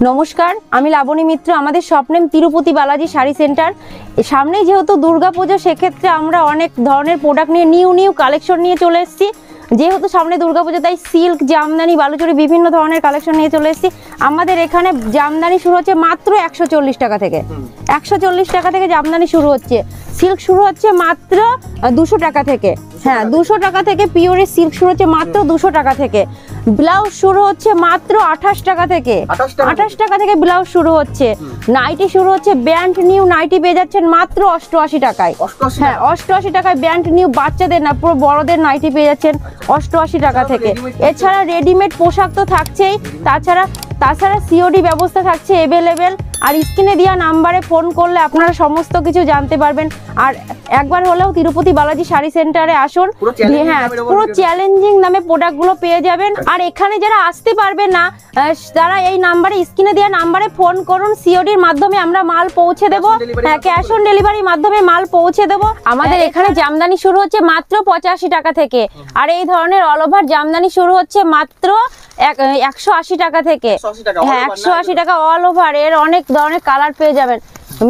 নমস্কার, আমি লাবণী মিত্র। আমাদের স্বপ্নেম তিরুপতি বালাজি শাড়ি সেন্টার। সামনেই যেহেতু দুর্গাপুজো, সেক্ষেত্রে আমরা অনেক ধরনের প্রোডাক্ট নিয়ে নিউ কালেকশন নিয়ে চলে এসেছি। যেহেতু সামনে দুর্গাপুজো, তাই সিল্ক, জামদানি, বালুচরি বিভিন্ন ধরনের কালেকশন নিয়ে চলে এসেছি। আমাদের এখানে জামদানি শুরু হচ্ছে মাত্র 140 টাকা থেকে। 140 টাকা থেকে জামদানি শুরু হচ্ছে। সিল্ক শুরু হচ্ছে মাত্র 200 টাকা থেকে। হ্যাঁ, 200 টাকা থেকে পিওরের সিল্ক শুরু হচ্ছে মাত্র 200 টাকা থেকে। ব্লাউজ শুরু হচ্ছে মাত্র 28 টাকা থেকে। 28 টাকা থেকে ব্লাউজ শুরু হচ্ছে। নাইটি শুরু হচ্ছে, ব্যান্ড নিউ নাইটি পেয়ে যাচ্ছেন মাত্র 88 টাকায়। হ্যাঁ, 88 টাকায় ব্যান্ড নিউ, বাচ্চাদের না পুরো বড়দের নাইটি পেয়ে যাচ্ছেন 88 টাকা থেকে। এছাড়া রেডিমেড পোশাক তো থাকছেই, তাছাড়া সিওডি ব্যবস্থা থাকছে অ্যাভেলেবেল। আর স্ক্রিনে দেওয়া নাম্বারে ফোন করলে আপনারা সমস্ত কিছু জানতে পারবেন। আর একবার হলেও তিরুপতি বালাজি শাড়ি সেন্টারে আসুন। হ্যাঁ, পুরো চ্যালেঞ্জিং দামে প্রোডাক্টগুলো পেয়ে যাবেন। আর এখানে যারা আসতে পারবে না, তারা এই নাম্বারে, স্ক্রিনে দেওয়া নাম্বারে ফোন করুন। সিওডির মাধ্যমে আমরা মাল পৌঁছে দেবো। হ্যাঁ, ক্যাশ অন ডেলিভারির মাধ্যমে মাল পৌঁছে দেবো। আমাদের এখানে জামদানি শুরু হচ্ছে মাত্র 85 টাকা থেকে। আর এই ধরনের অল ওভার জামদানি শুরু হচ্ছে মাত্র 180 টাকা থেকে। হ্যাঁ, 180 টাকা অল ওভার। এর অনেক ধরনের কালার পেয়ে যাবেন,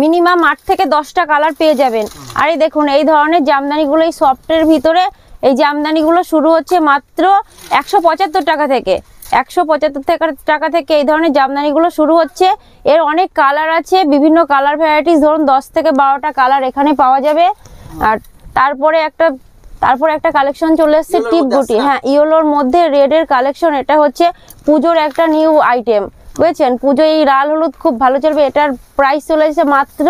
মিনিমাম 8 থেকে 10টা কালার পেয়ে যাবেন। আর এই দেখুন, এই ধরনের জামদানিগুলো, এই সফটের ভিতরে এই জামদানিগুলো শুরু হচ্ছে মাত্র 175 টাকা থেকে। 175 টাকা থেকে এই ধরনের জামদানিগুলো শুরু হচ্ছে। এর অনেক কালার আছে, বিভিন্ন কালার ভ্যারাইটিস, ধরুন 10 থেকে 12টা কালার এখানে পাওয়া যাবে। আর তারপরে একটা কালেকশন চলে এসেছে টিপ বুটি। হ্যাঁ, ইয়েলোর মধ্যে রেডের কালেকশন। এটা হচ্ছে পুজোর একটা নিউ আইটেম, বুঝেছেন? পুজো এই লাল হলুদ খুব ভালো চলবে। এটার প্রাইস চলে এসেছে মাত্র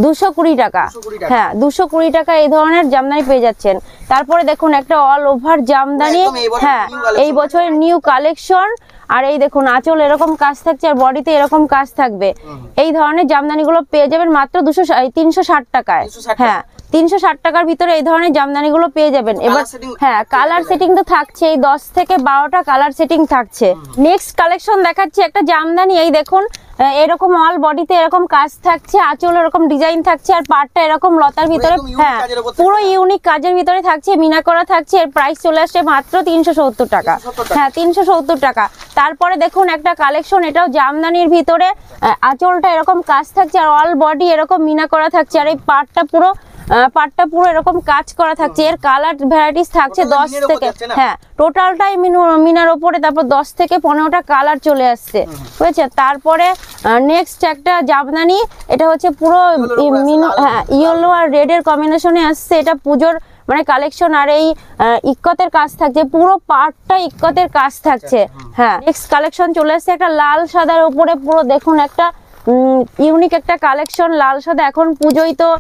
220 টাকা। হ্যাঁ, 220 টাকা এই ধরনের জামদানি পেয়ে যাচ্ছেন। তারপরে দেখুন একটা অল ওভার জামদানি। হ্যাঁ, এই বছরের নিউ কালেকশন। আর এই দেখুন, আঁচল এরকম কাজ থাকছে আর বডিতে এরকম কাজ থাকবে। এই ধরনের জামদানিগুলো পেয়ে যাবেন মাত্র 360 টাকায়। হ্যাঁ, 360 টাকার ভিতরে এই ধরনের জামদানিগুলো পেয়ে যাবেন। এবার হ্যাঁ, কালার সেটিং তো থাকছে, এই 10 থেকে 12টা কালার সেটিং থাকছে। নেক্সট কালেকশন দেখাচ্ছি একটা জামদানি। এই দেখুন, এরকম অল বডিতে এরকম কাজ থাকছে, আঁচল এরকম ডিজাইন থাকছে, আর পাড়টা এরকম লতার ভিতরে, হ্যাঁ পুরো ইউনিক কাজের ভিতরে থাকছে, মিনা করা থাকছে। এর প্রাইস চলে আসছে মাত্র 370 টাকা। হ্যাঁ, 370 টাকা। তারপরে দেখুন একটা কালেকশন, এটাও জামদানির ভিতরে, আঁচলটা এরকম কাজ থাকছে আর অল বডি এরকম মিনা করা থাকছে। আর এই পাড়টা পুরো এরকম কাজ করা থাকছে। এর কালার ভ্যারাইটিস থাকছে 10 থেকে, হ্যাঁ টোটালটাই মিনার উপরে। তারপর 10 থেকে 15টা কালার চলে আসছে, বুঝেছে? তারপরে নেক্সট একটা জামদানি, এটা হচ্ছে পুরো ইয়েলো আর রেডের কম্বিনেশনে আসছে। এটা পুজোর মানে কালেকশন। আর এই ইক্কতের কাজ থাকছে, পুরো পার্টটা ইক্কতের কাজ থাকছে। হ্যাঁ, নেক্সট কালেকশন চলে আসছে একটা লাল সাদার উপরে, পুরো দেখুন একটা ইউনিক একটা কালেকশন। লাল সাদা এখন পুজোয় তো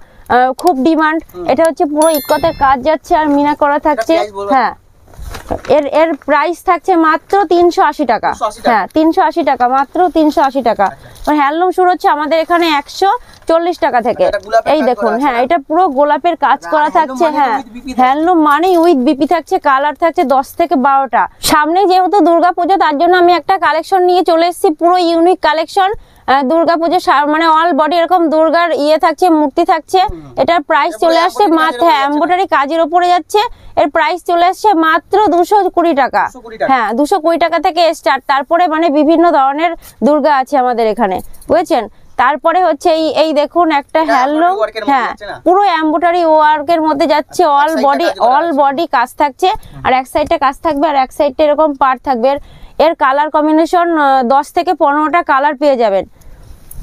খুব ডিমান্ড। এটা হচ্ছে পুরো ইক্কতের কাজ যাচ্ছে আর মিনা করা থাকছে। হ্যাঁ, এর প্রাইস থাকছে মাত্র 380 টাকা। হ্যাঁ, 380 টাকা, মাত্র 380 টাকা। হ্যান্ডলুম শুরু হচ্ছে আমাদের এখানে 140 টাকা থেকে। এই দেখুন, হ্যাঁ এটা পুরো গোলাপের কাজ করা থাকছে। হ্যাঁ, হ্যান্ডলুম মানেই উইথ বিপি থাকছে। কালার থাকছে 10 থেকে 12টা। সামনে যেহেতু দুর্গাপুজো, তার জন্য আমি একটা কালেকশন নিয়ে চলে এসেছি, পুরো ইউনিক কালেকশন। দুর্গাপুজো মানে অল বডি এরকম দুর্গার থাকছে, মূর্তি থাকছে। এটার প্রাইস চলে আসছে মাত্র, এমব্রয়ডারি কাজের উপরে যাচ্ছে। এর প্রাইস চলে আসছে মাত্র 220 টাকা। হ্যাঁ, 220 টাকা থেকে স্টার্ট। তারপরে মানে বিভিন্ন ধরনের দুর্গা আছে আমাদের এখানে, বুঝেছেন? তারপরে হচ্ছে এই দেখুন একটা হ্যান্ডলুম। হ্যাঁ, পুরো এমব্রয়ডারি ওয়ার্কের মধ্যে যাচ্ছে। অল বডি কাজ থাকছে, আর এক সাইডে কাজ থাকবে আর এক সাইডে এরকম পার্ট থাকবে। এর কালার কম্বিনেশন 10 থেকে 15টা কালার পেয়ে যাবেন।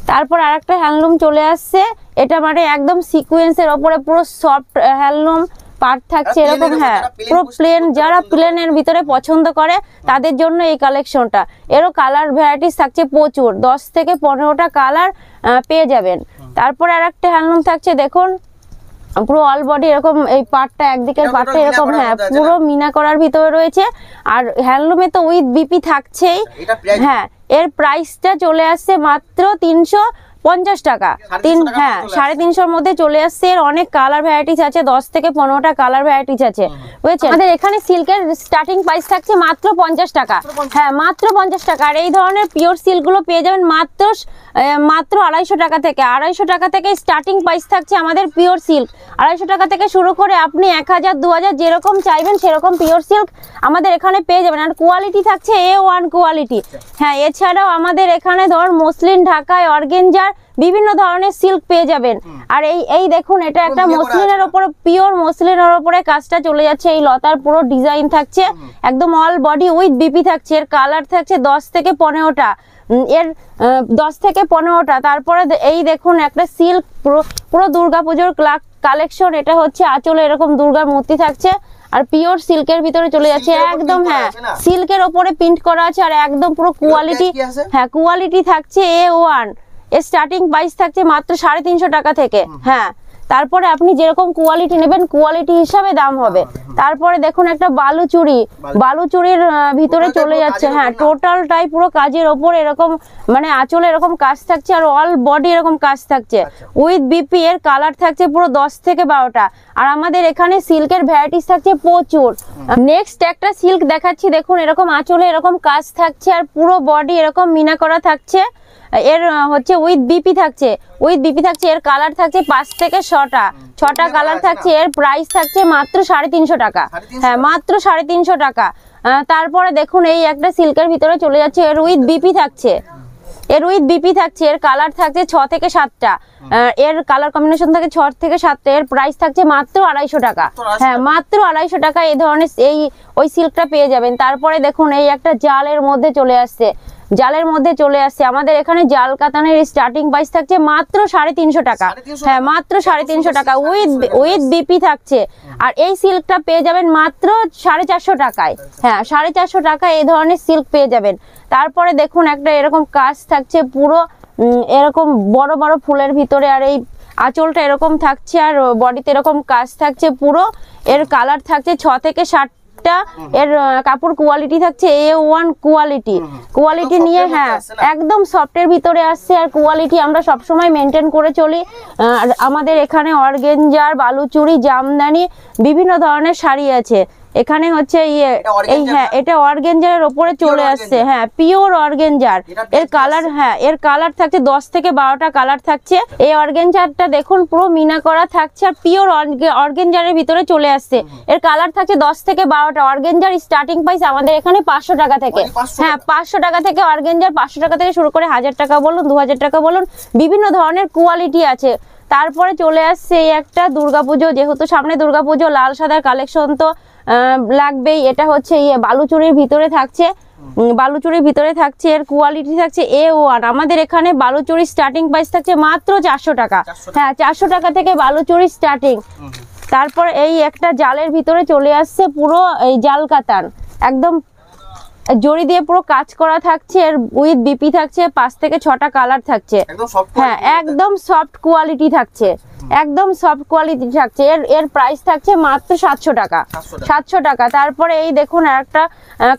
তারপর আরেকটা হ্যান্ডলুম চলে আসছে। এটা মানে একদম সিকোয়েন্সের ওপরে পুরো সফট হ্যান্ডলুম পার্ট থাকছে এরকম। হ্যাঁ, পুরো প্লেন। যারা প্লেনের ভিতরে পছন্দ করে তাদের জন্য এই কালেকশনটা। এরও কালার ভ্যারাইটিস থাকছে প্রচুর, 10 থেকে 15টা কালার পেয়ে যাবেন। তারপর আরেকটা হ্যান্ডলুম থাকছে, দেখুন পুরো অল বডি এরকম, এই পার্টটা একদিকের পার্টটা এরকম, হ্যাঁ পুরো মিনা করার ভিতরে রয়েছে। আর হ্যান্ডলুমে তো উইথ বিপি থাকছেই। হ্যাঁ, এর প্রাইসটা চলে আসছে মাত্র 350 50 টাকা। হ্যাঁ 350-র মধ্যে চলে আসছে। এর অনেক কালার ভ্যারাইটিস আছে, 10 থেকে 15টা কালার ভ্যারাইটিস আছে, বুঝেছেন। আমাদের এখানে সিল্কের স্টার্টিং প্রাইস থাকছে মাত্র 50 টাকা। হ্যাঁ মাত্র 50 টাকা। আর এই ধরনের পিওর সিল্কগুলো পেয়ে যাবেন মাত্র 250 টাকা থেকে। 250 টাকা থেকে স্টার্টিং প্রাইস থাকছে আমাদের পিওর সিল্ক। 250 টাকা থেকে শুরু করে আপনি 1000 2000 যেরকম চাইবেন সেরকম পিওর সিল্ক আমাদের এখানে পেয়ে যাবেন। আর কোয়ালিটি থাকছে A1 কোয়ালিটি। হ্যাঁ এছাড়াও আমাদের এখানে ধর মসলিন, ঢাকায় অর্গেঞ্জার বিভিন্ন ধরনের সিল্ক পেয়ে যাবেন। আর এই দেখুন এটা একটা মসলিনের উপরে, পিওর মসলিনের উপরে কাজটা চলে যাচ্ছে। এই লতার পুরো ডিজাইন থাকছে, একদম অল বডি উইথ বিপি থাকছে। এর কালার থাকছে 10 থেকে 15টা, এর 10 থেকে 15টা। তারপরে এই দেখুন একটা সিল্ক পুরো দুর্গাপুজোর কালেকশন। এটা হচ্ছে আঁচলে এরকম দুর্গার মূর্তি থাকছে, আর পিওর সিল্কের ভিতরে চলে যাচ্ছে একদম। হ্যাঁ সিল্কের ওপরে প্রিন্ট করা আছে, আর একদম পুরো কোয়ালিটি। হ্যাঁ কোয়ালিটি থাকছে A1। এর স্টার্টিং প্রাইস থাকছে মাত্র 350 টাকা থেকে। হ্যাঁ তারপরে আপনি যেরকম কোয়ালিটি নেবেন কোয়ালিটি হিসাবে দাম হবে। তারপরে দেখুন একটা বালুচুরির ভিতরে চলে যাচ্ছে। হ্যাঁ টোটালটাই পুরো কাজের ওপর এরকম, মানে আঁচলে এরকম কাজ থাকছে, আর অল বডি এরকম কাজ থাকছে উইথ বিপি। এর কালার থাকছে পুরো 10 থেকে 12টা। আর আমাদের এখানে সিল্কের ভ্যারাইটিস থাকছে প্রচুর। নেক্সট একটা সিল্ক দেখাচ্ছি, দেখুন এরকম আঁচলে এরকম কাজ থাকছে, আর পুরো বডি এরকম মিনা করা থাকছে। এর হচ্ছে উইথ বিপি থাকছে, এর কালার থাকছে 5 থেকে 6টা কালার থাকছে। এর প্রাইস থাকছে মাত্র 350 টাকা। হ্যাঁ মাত্র 350 টাকা। তারপরে দেখুন এই একটা সিল্কের ভিতরে চলে যাচ্ছে, এর উইথ বিপি থাকছে, এর কালার থাকছে 6 থেকে 7টা। এর কালার কম্বিনেশন থাকে 6 থেকে 7টা। এর প্রাইস থাকছে মাত্র 250 টাকা। হ্যাঁ মাত্র 250 টাকা এই ধরনের ওই সিল্কটা পেয়ে যাবেন। তারপরে দেখুন এই একটা জালের মধ্যে চলে আসছে, আমাদের এখানে জাল কাতানের স্টার্টিং প্রাইস থাকছে মাত্র 350 টাকা। হ্যাঁ মাত্র 350 টাকা উইথ বিপি থাকছে। আর এই সিল্কটা পেয়ে যাবেন মাত্র 450 টাকায়। হ্যাঁ 450 টাকা এই ধরনের সিল্ক পেয়ে যাবেন। তারপরে দেখুন একটা এরকম কাজ থাকছে পুরো এরকম বড় বড় ফুলের ভিতরে, আর এই আঁচলটা এরকম থাকছে, আর বডিতে এরকম কাজ থাকছে পুরো। এর কালার থাকছে 6 থেকে 7টা। এর কাপড় কোয়ালিটি থাকছে A1 কোয়ালিটি নিয়ে। হ্যাঁ একদম সফটের ভিতরে আসছে, আর কোয়ালিটি আমরা সবসময় মেনটেন করে চলি। আমাদের এখানে অর্গেঞ্জার, বালুচুরি, জামদানি বিভিন্ন ধরনের শাড়ি আছে। এখানে হচ্ছে হ্যাঁ এটা অর্গেঞ্জারের উপরে চলে আসছে। হ্যাঁ পিওর অর্গেঞ্জার। এর কালার থাকছে 10 থেকে 12টা কালার থাকছে। এই অর্গেঞ্জারটা দেখুন পুরো মিনা করা থাকছে, আর পিওর অর্গেঞ্জারের ভিতরে চলে আসছে। এর কালার থাকছে 10 থেকে 12টা। অর্গেঞ্জার স্টার্টিং প্রাইস আমাদের এখানে 500 টাকা থেকে। হ্যাঁ 500 টাকা থেকে অর্গেঞ্জার, 500 টাকা থেকে শুরু করে 1000 টাকা বলুন, 2000 টাকা বলুন, বিভিন্ন ধরনের কোয়ালিটি আছে। তারপরে চলে আসছে এই একটা দুর্গাপুজো, যেহেতু সামনে দুর্গাপুজো, লাল সাদার কালেকশন তো লাগবেই। এটা হচ্ছে বালুচুরির ভিতরে থাকছে, এর কোয়ালিটি থাকছে A1। আমাদের এখানে বালুচুরি স্টার্টিং প্রাইস থাকছে মাত্র 400 টাকা। হ্যাঁ 400 টাকা থেকে বালুচুরি স্টার্টিং। তারপর এই একটা জালের ভিতরে চলে আসছে পুরো এই জাল কাতান, একদম জড়ি দিয়ে পুরো কাজ করা থাকছে। এর উইথ বিপি থাকছে, 5 থেকে 6টা কালার থাকছে। হ্যাঁ একদম সফট কোয়ালিটি থাকছে, এর প্রাইস থাকছে মাত্র 700 টাকা। তারপরে এই দেখুন একটা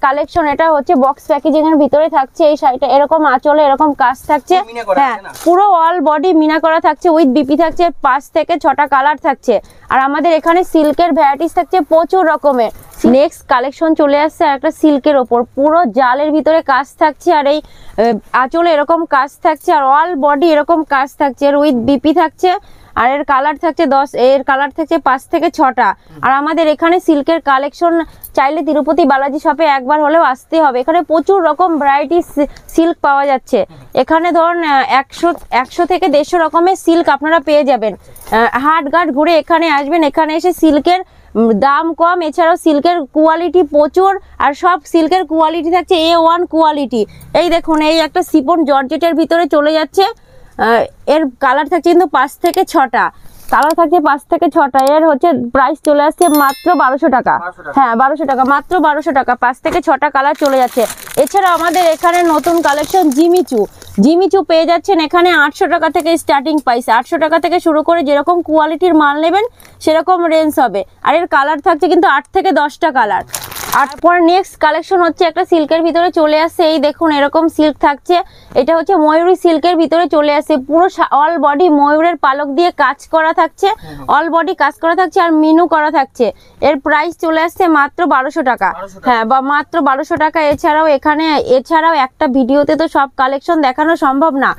কালেকশন, এটা হচ্ছে বক্স প্যাকেজিং এর ভিতরে থাকছে। এই শাড়িটা এরকম আঁচলে এরকম কাজ থাকছে। হ্যাঁ পুরো অল বডি মিনা করা থাকছে, উইথ বিপি থাকছে, 5 থেকে 6টা কালার থাকছে। আর আমাদের এখানে সিল্কের ভ্যারাইটিস থাকছে প্রচুর রকমের। নেক্সট কালেকশন চলে আসছে একটা সিল্কের ওপর, পুরো জালের ভিতরে কাজ থাকছে, আর এই আঁচলে এরকম কাজ থাকছে, আর অল বডি এরকম কাজ থাকছে। এর উইথ বিপি থাকছে, আর এর কালার থাকছে 10, এর কালার থাকছে 5 থেকে 6টা। আর আমাদের এখানে সিল্কের কালেকশন চাইলে তিরুপতি বালাজি শপে একবার হলেও আসতে হবে। এখানে প্রচুর রকম ভ্যারাইটি সিল্ক পাওয়া যাচ্ছে। এখানে ধরুন 100 থেকে 150 রকমের সিল্ক আপনারা পেয়ে যাবেন। হাটঘাট ঘুরে এখানে আসবেন, এখানে এসে সিল্কের দাম কম, এছাড়াও সিল্কের কোয়ালিটি প্রচুর, আর সব সিল্কের কোয়ালিটি থাকছে A1 কোয়ালিটি। এই দেখুন এই একটা সিফন জর্জেটের ভিতরে চলে যাচ্ছে, এর কালার থাকছে কিন্তু 5 থেকে 6টা কালার থাকছে, 5 থেকে 6টা। এর হচ্ছে প্রাইস চলে আসছে মাত্র 1200 টাকা। হ্যাঁ 1200 টাকা, মাত্র 1200 টাকা, 5 থেকে 6টা কালার চলে যাচ্ছে। এছাড়া আমাদের এখানে নতুন কালেকশন জিমিচু পেয়ে যাচ্ছেন এখানে 800 টাকা থেকে স্টার্টিং প্রাইস। 800 টাকা থেকে শুরু করে যেরকম কোয়ালিটির মাল নেবেন সেরকম রেঞ্জ হবে। আর এর কালার থাকছে কিন্তু 8 থেকে 10টা কালার। তারপর নেক্সট কালেকশন হচ্ছে একটা সিল্কের ভিতরে চলে আসছে, এই দেখুন এরকম সিল্ক থাকছে, এটা হচ্ছে ময়ূরী সিল্কের ভিতরে চলে আসছে, পুরো অল বডি ময়ূরের পালক দিয়ে কাজ করা থাকছে, অল বডি কাজ করা থাকছে আর মিনু করা থাকছে। এর প্রাইস চলে আসছে মাত্র 1200 টাকা। হ্যাঁ, বা মাত্র 1200 টাকা। এছাড়াও একটা ভিডিওতে তো সব কালেকশন দেখানো সম্ভব না,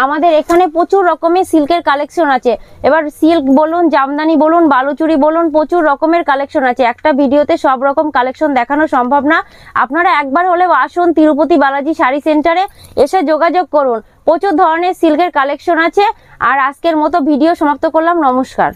আমাদের এখানে প্রচুর রকমের সিল্কের কালেকশন আছে। এবার সিল্ক বলুন, জামদানি বলুন, বালুচুরি বলুন, প্রচুর রকমের কালেকশন আছে, একটা ভিডিওতে সব রকম কালেকশন দেখানো সম্ভব না। আপনারা একবার হলেও আসুন তিরুপতি বালাজি শাড়ি সেন্টারে, এসে যোগাযোগ করুন, প্রচুর ধরনের সিল্কের কালেকশন আছে। আর আজকের মতো ভিডিও সমাপ্ত করলাম, নমস্কার।